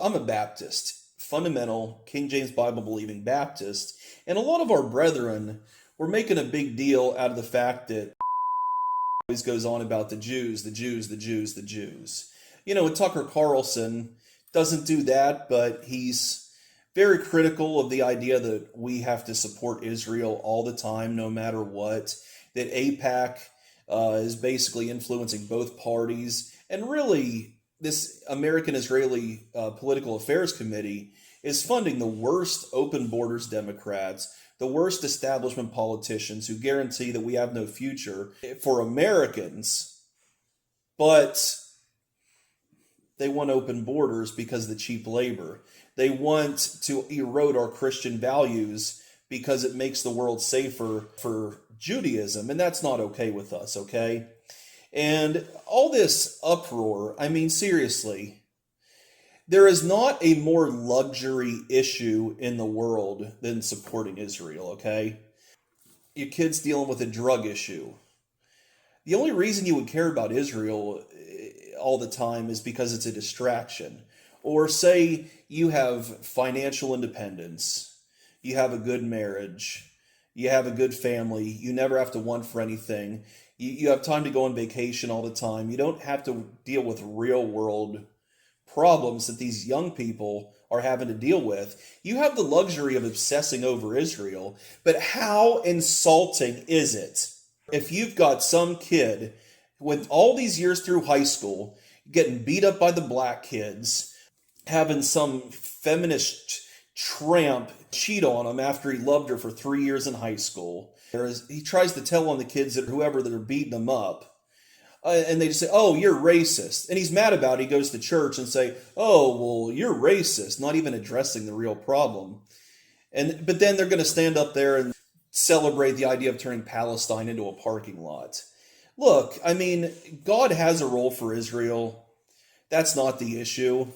I'm a Baptist, fundamental King James Bible believing Baptist, and a lot of our brethren were making a big deal out of the fact that always goes on about the Jews, the Jews, the Jews, the Jews. Tucker Carlson doesn't do that, but he's very critical of the idea that we have to support Israel all the time, no matter what. That AIPAC is basically influencing both parties, and really, this American Israeli Political Affairs Committee is funding the worst open borders Democrats, the worst establishment politicians who guarantee that we have no future for Americans, but they want open borders because of the cheap labor. They want to erode our Christian values because it makes the world safer for Judaism, and that's not okay with us, okay? And all this uproar, I mean, seriously, there is not a more luxury issue in the world than supporting Israel, okay? Your kid's dealing with a drug issue. The only reason you would care about Israel all the time is because it's a distraction. Or say you have financial independence, you have a good marriage, you have a good family, you never have to want for anything, you have time to go on vacation all the time, you don't have to deal with real world problems that these young people are having to deal with. You have the luxury of obsessing over Israel, but how insulting is it if you've got some kid with all these years through high school getting beat up by the black kids, having some feminist tramp cheat on him after he loved her for 3 years in high school. He tries to tell on the kids that whoever that are beating him up, and they just say, "Oh, you're racist," and he's mad about it. He goes to church and say, "Oh, well, you're racist," not even addressing the real problem. But then they're going to stand up there and celebrate the idea of turning Palestine into a parking lot. Look, I mean, God has a role for Israel. That's not the issue.